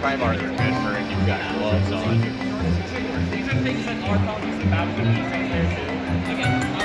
Primars are good for if you've got gloves on. These are things that are probably just about to be there too. Again,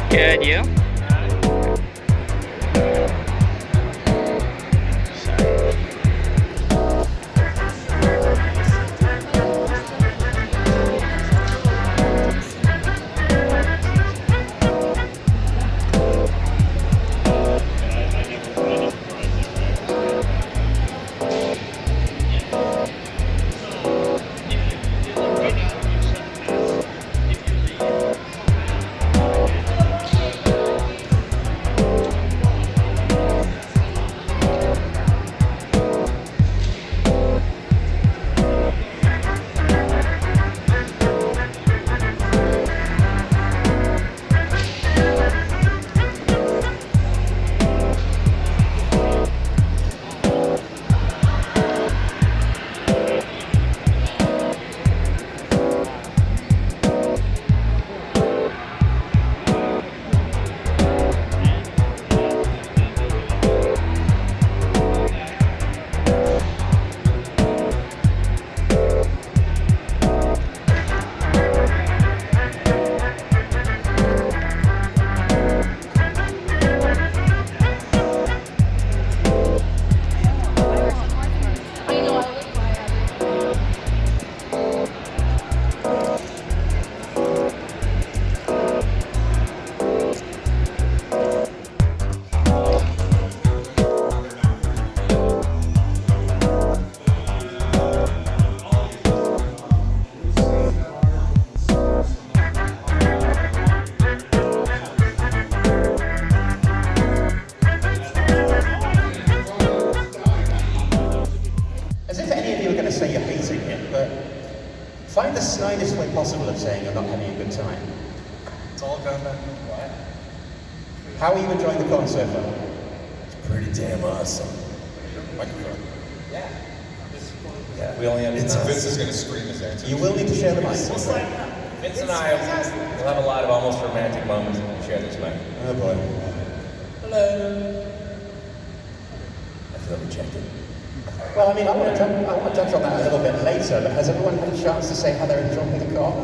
Good, you? impossible of saying you're not having a good time. It's all gone back. What? How are you enjoying the con so far? It's pretty damn awesome. Microphone. Yeah. Yeah, we only have Vince is going to scream his answer. You will need to share the mic. Vince and I will have a lot of almost romantic moments when we share this mic. Oh boy. Hello. I feel rejected. Well, I mean, I want to touch on that a little bit later, but has everyone had a chance to say how they're enjoying the con?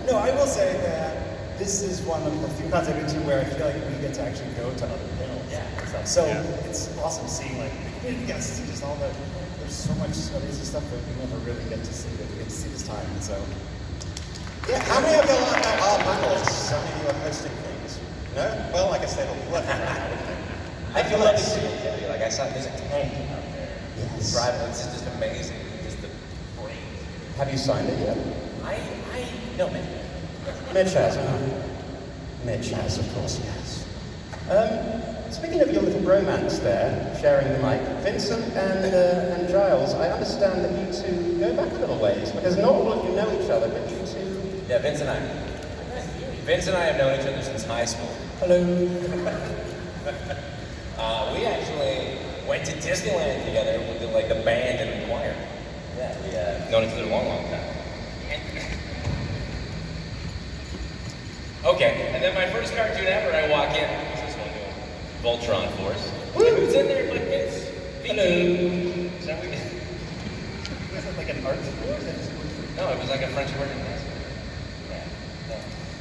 No, I will say that this is one of the few cons I've been to where I feel like we get to actually go to other panels. Yeah. And stuff. So it's awesome seeing like the community guests and just all the, there's so much amazing stuff that we never really get to see that we get to see this time. And so, Yeah, how many of you are panelists? How many of you are hosting things? No? Well, I guess they don't work. I feel like like I saw there's a tank out there. Yes. Driving, it's just amazing. Just the brain. Have you signed it yet? No, man. Mitch has, Mitch has, of course, yes. Speaking of your little bromance there, sharing the mic, Vincent and Giles, I understand that you two go back a little ways, because not all of you know each other, but you two... Yeah, Vince and I have known each other since high school. Hello. We actually went to Disneyland together with the band and the choir. Yeah, we known each other a long, long time. Okay, and then my first cartoon ever, I walk in. What's this one doing? Voltron Force. Who's in there but Vince? Hello. Is that what we did? is it like an art? No, it was like a French word in this.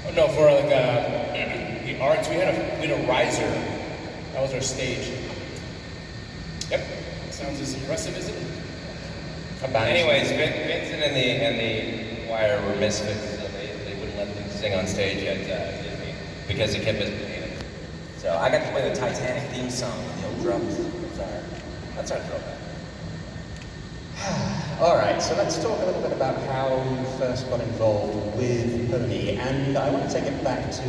Oh, no, for like the arts, we had a riser. That was our stage. Yep. Sounds as impressive as it is. Anyways, Vincent and the choir were misfits, so they wouldn't let them sing on stage at Disney because they kept misbehaving. So I got to play the Titanic theme song with the old drums. That's our throwback. All right, so let's talk a little bit about how you first got involved with Pony, and I want to take it back to,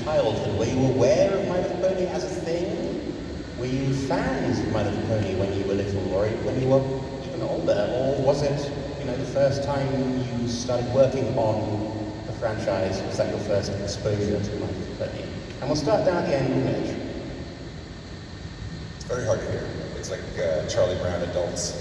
childhood. Were you aware of My Little Pony as a thing? Were you fans of My Little Pony when you were little, or when you were even older, or was it, the first time you started working on the franchise? Was that your first exposure to My Little Pony? And we'll start down at the end with Mitch. It's very hard to hear. It's like Charlie Brown adults.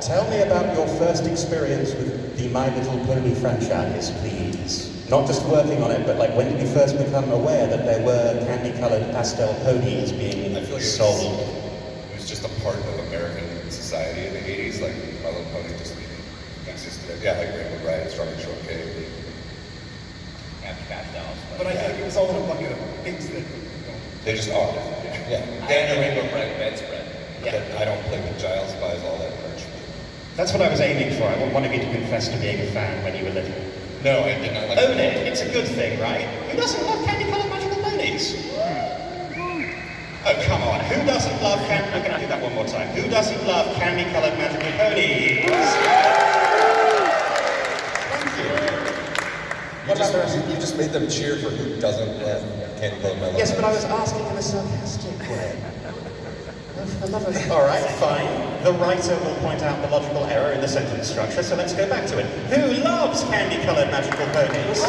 Tell me about your first experience with the My Little Pony franchise, please. Not just working on it, but when did you first become aware that there were candy-colored pastel ponies being sold? It was just a part of American society in the 80s. Like, My Little Pony just existed. Yeah, like Rainbow Bride, Strawberry Shortcake. Cash dolls. But I feel like it was all in a bucket of things that, They just are. Yeah. And the Rainbow Bride bedspread. Yeah. I don't play with Giles, buys all that merch. That's what I was aiming for. I want one of you to confess to being a fan when you were little. No, I did not like Own it. It's a good thing, right? Who doesn't love candy-colored magical ponies? Oh, come on. Who doesn't love I'm going to do that one more time. Who doesn't love candy-colored magical ponies? Thank you. You just made them cheer for who doesn't have candy colored melon. Yes, but I was asking in a sarcastic way. For the love of... All right, fine. The writer will point out the logical error in the sentence structure, so let's go back to it. Who loves candy-colored magical ponies?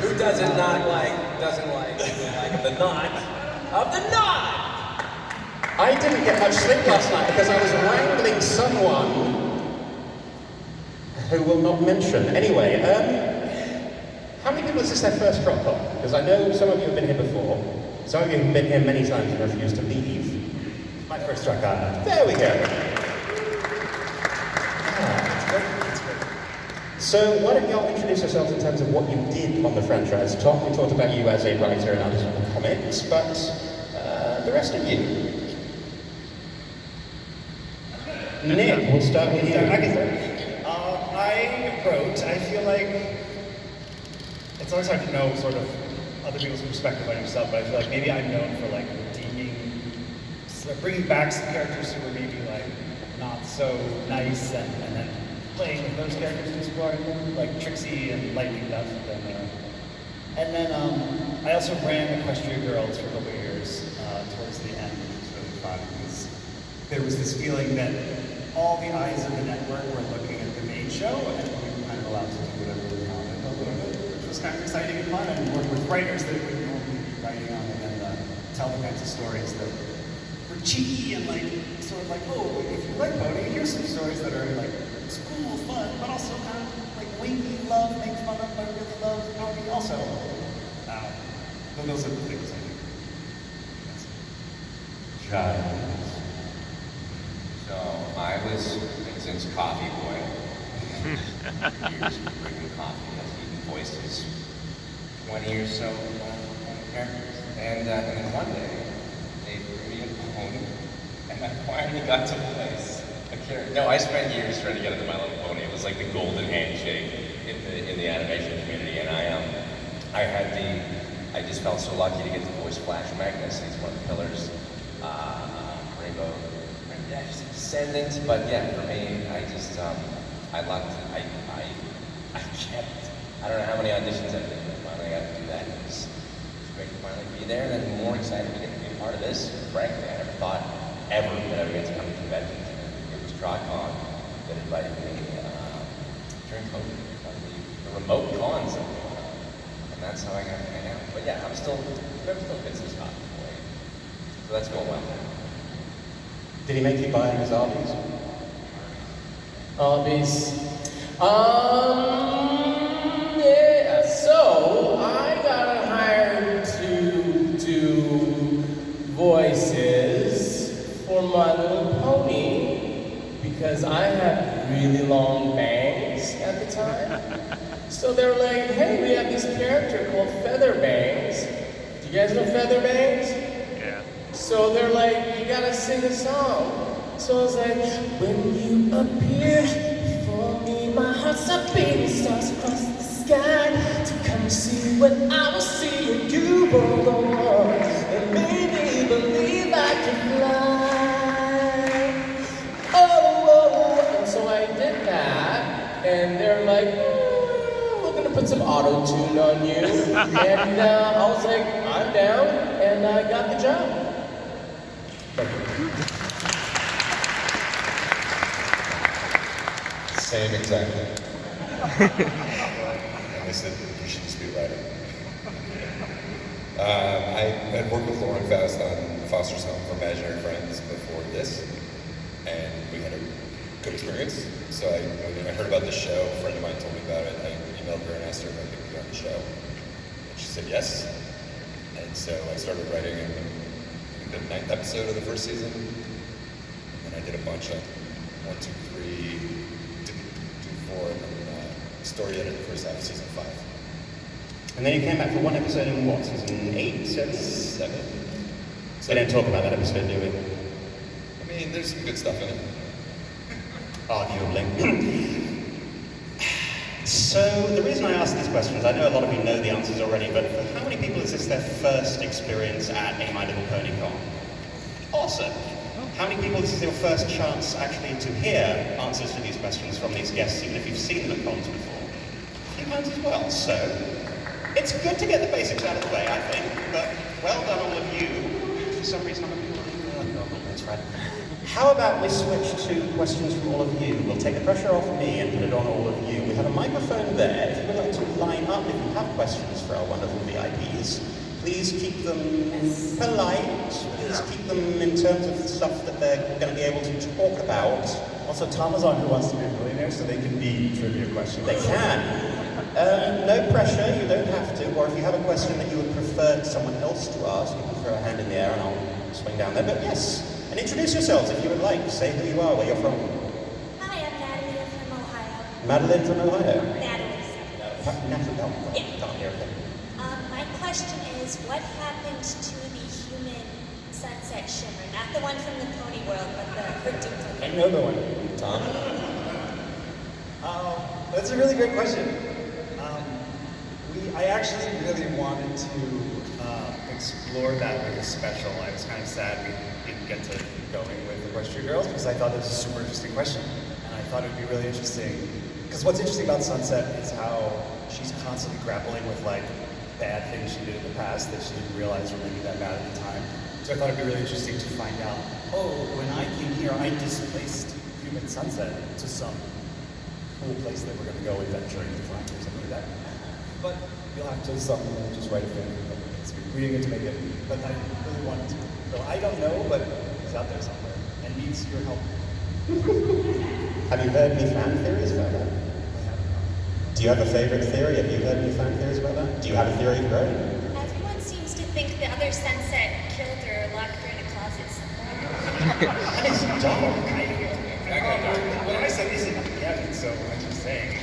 Who doesn't like the knot of the knot? I didn't get much sleep last night because I was wrangling someone who will not mention. Anyway, how many people is this their first TrotCon? Because I know some of you have been here before. Some of you have been here many times and refused to leave. My first TrotCon. There we go. So why don't y'all introduce yourselves in terms of what you did on the franchise? Tom, we talked about you as a writer and others on the comics, but the rest of you. Nick, we'll start with you. I wrote, I feel like it's always hard to know sort of other people's perspective on yourself, but I feel like maybe I'm known for redeeming, bringing back some characters who were maybe not so nice, and then playing with those characters and exploring them, like Trixie and Lightning Duff. And then I also ran Equestria Girls for a couple of years towards the end, which was really fun. there was this feeling that all the eyes of the network were looking at the main show, and we were kind of allowed to do whatever we wanted a little bit, which was kind of exciting and fun, and work with writers that we normally be writing on, and tell the kinds of stories that were cheeky and like sort of like, oh, if you like Pony, here's some stories that are like cool, fun, but also kind of like winky, love, make fun of, but really love Pony also. Those are the things I think. Giles. So I was Vincent's coffee boy. Years of drinking coffee, as he voiced his 20 or so characters. And then one day, they threw me a pony, and I finally got to place a character. No, I spent years trying to get into My Little Pony. It was like the golden handshake in the animation community, and I just felt so lucky to get to voice Flash Magnus. He's one of the pillars. Rainbow, yeah, just Descendants. But yeah, for me, I loved it. I don't know how many auditions I did, but finally I got to do that. It was great to finally be there, and then more excited to get to be a part of this. Frankly, I never thought ever that I would get to come to conventions. It was TrotCon that invited me during COVID, the remote cons. And that's how I got to hang out. But yeah, I'm still Vincent's coffee boy. So that's going well. Did he make you buy his Arby's? Arby's. Yeah, so I got hired to do voices for My Little Pony because I had really long bangs at the time. So they were like, hey, we have this character called Featherbangs. Do you guys know Featherbangs? Yeah. So they're like, you gotta sing a song. So I was like, when you appear before me, my heart's a beating, stars across the sky to come see what I will see. And you were the one that made me believe I could fly. Oh, and so I did that, and they're like, we're gonna put some auto-tune on you. And I was like, I'm down, and I got the job. Same exactly. And they said, you should just be a writer. I had worked with Lauren Faust on Foster's Home for Imaginary Friends before this, and we had a good experience. So when I heard about the show, a friend of mine told me about it. I emailed her and asked her if I could be on the show. And she said yes. And so I started writing in the 9th episode of the first season. And then I did a bunch of 1, 2, 3, did 4, and then story edited the first half of season 5. And then you came back for one episode in what, season 8, 7? 7. We don't talk about that episode, do we? I mean, there's some good stuff in it. Arguably. So, the reason I ask these questions, I know a lot of you know the answers already, but for how many people is this their first experience at a My Little Pony Con? Awesome. How many people this is your first chance actually to hear answers to these questions from these guests, even if you've seen them at cons before? A few hands as well. So, it's good to get the basics out of the way, I think, but well done all of you. For some reason I'm that's right. How about we switch to questions from all of you? We'll take the pressure off me and put it on all of you. We have a microphone there. If you would like to line up, if you have questions for our wonderful VIPs, please keep them polite. Please keep them in terms of the stuff that they're going to be able to talk about. Also, Tom is on Who Wants to Be a Millionaire, so they can be trivia questions. They can. No pressure, you don't have to. Or if you have a question that you would prefer someone else to ask, you can throw a hand in the air and I'll swing down there. But yes, and introduce yourselves if you would like. Say who you are, where you're from. Hi, I'm Natalie from Ohio. Madeline from Ohio. Natalie. Natalie, oh, Yeah. can't hear it. My question is, what happened to the human sunset shimmer? Not the one from the pony world, but the duplicate. Another one. Tom? That's a really great question. I actually really wanted to explore that with a special. I was kind of sad we didn't get to going with Equestria Girls because I thought it was a super interesting question. And I thought it would be really interesting, because what's interesting about Sunset is how she's constantly grappling with like bad things she did in the past that she didn't realize were maybe that bad at the time. So I thought it'd be really interesting to find out, oh, when I came here, I displaced Human Sunset to some cool place that we're going to go adventuring and find or something like that. But you'll have to just write a fan fiction. We didn't get to make it, but I really wanted to. So I don't know, but it's out there somewhere and needs your help. Have you heard any fan theories about that? Do you have a favorite theory? Have you heard any fan theories about that? Do you have a theory for it? Everyone seems to think the other sunset killed her or locked her in a closet somewhere. That is dark. What I said isn't Kevin, so I'm just saying.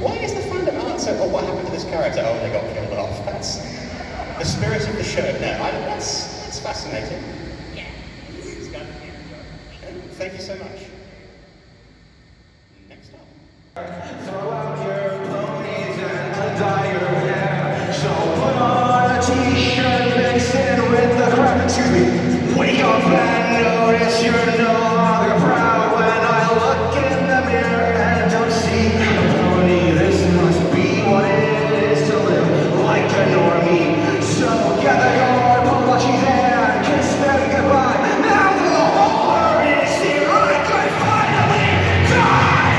Why is the fandom answer, oh, what happened to this character? Oh, they got killed off. That's the spirit of the show. No, that's fascinating. Yeah. Okay, thank you so much. Next up. Throw out your ponies and dye your hair. So put on a t-shirt, mix in with the crowd. Excuse me. Wake up and notice you're no longer proud. When I look in the mirror and don't see a pony, this must be what it is to live like a normie. So gather your apologies and kiss them goodbye. Now the horror is here, I could finally die.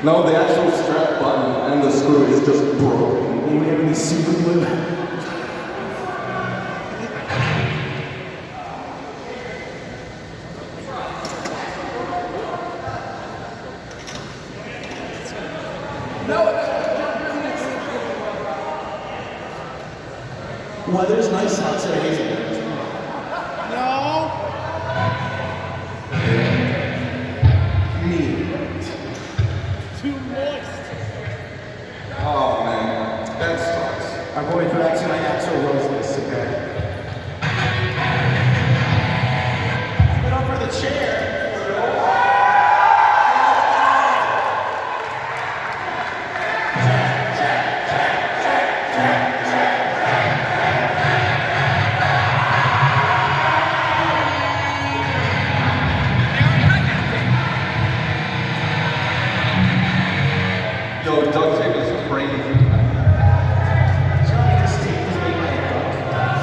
No, the actual strap button and the screw is just broken. Do we have any super glue? Weather's nice out today. Oh man, that sucks. Our boy Prance and I Axel rose this, okay? Give it up for the chair. Yo, duct tape is crazy. Sorry, this tape is made by a duck.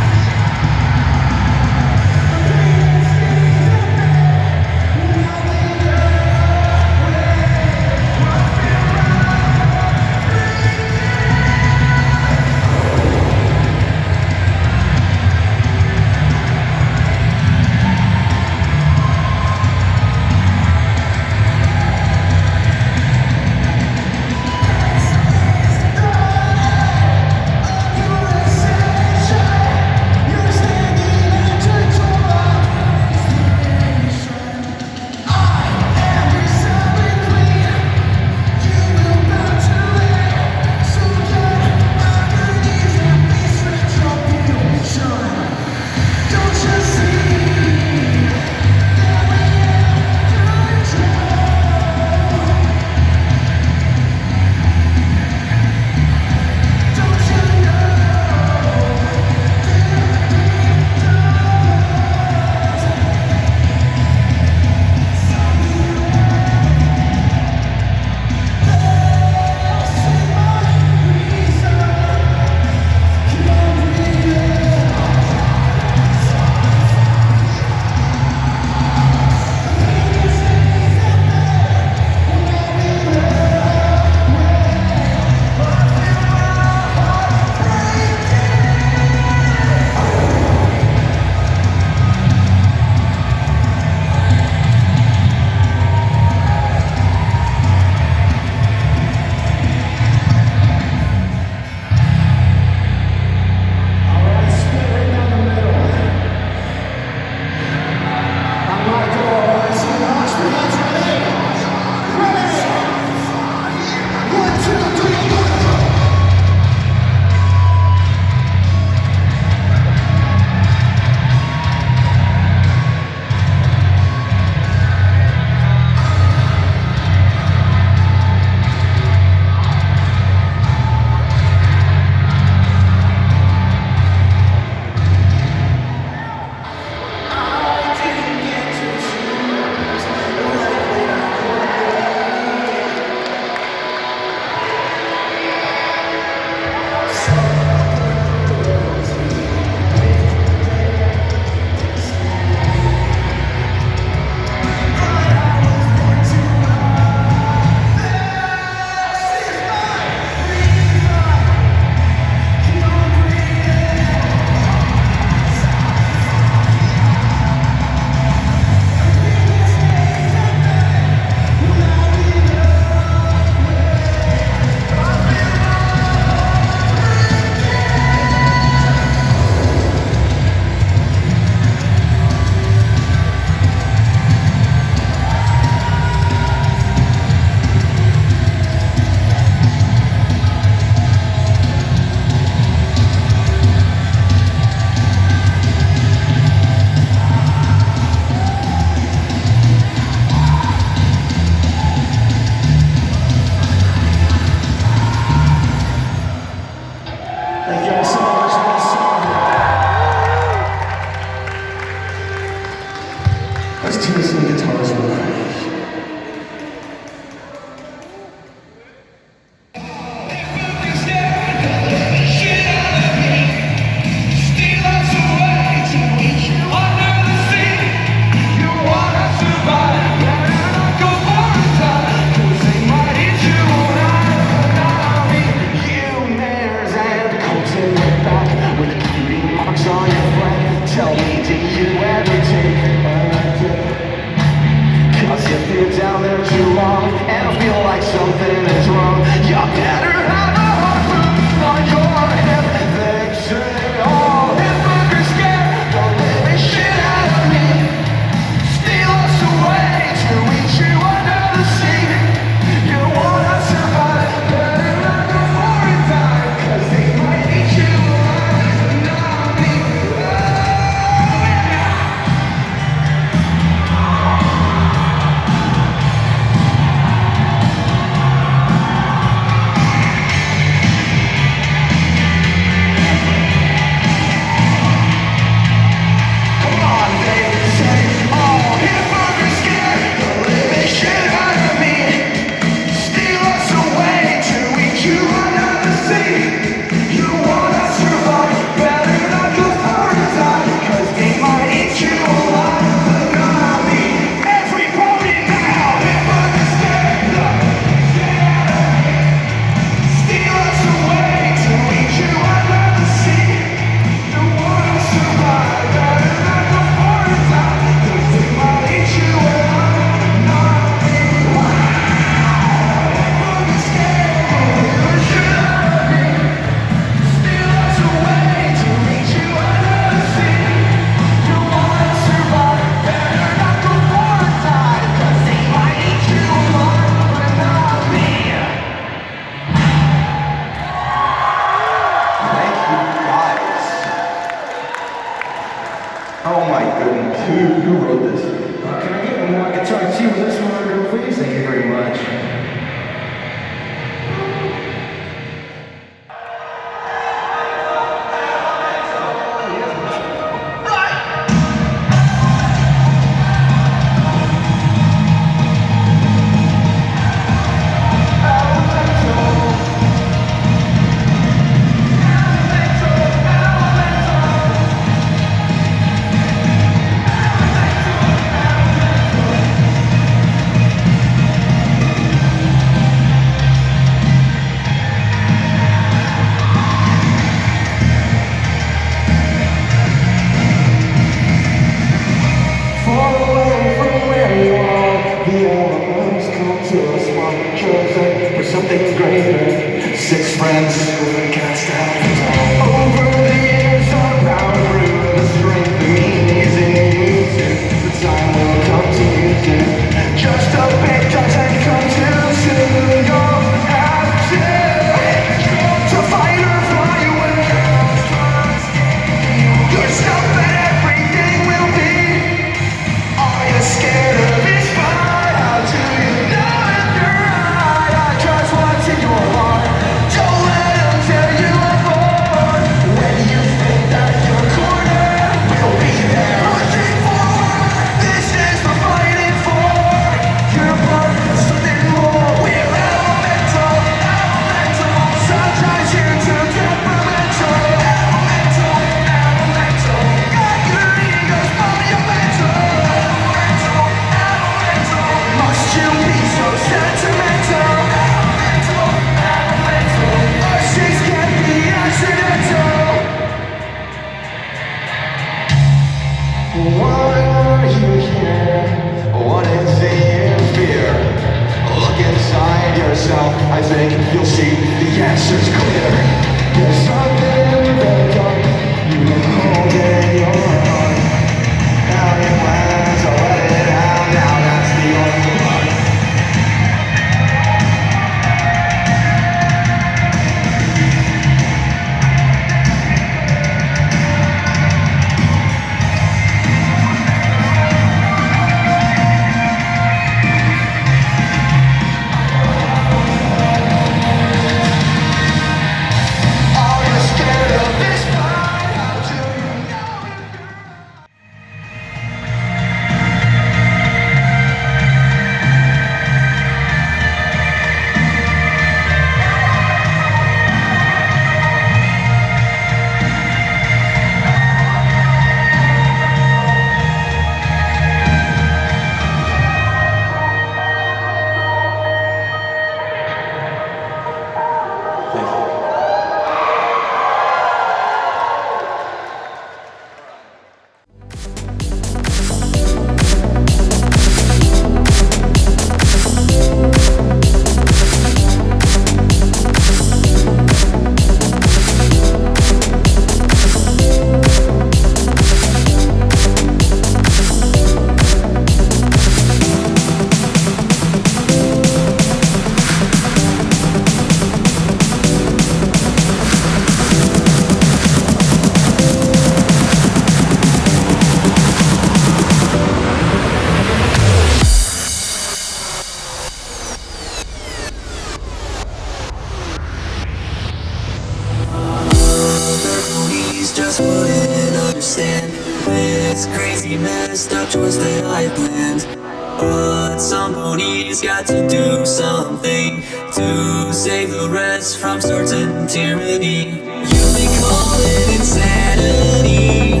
Somebody's got to do something to save the rest from certain tyranny. You may call it insanity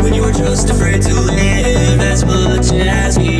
when you are just afraid to live as much as we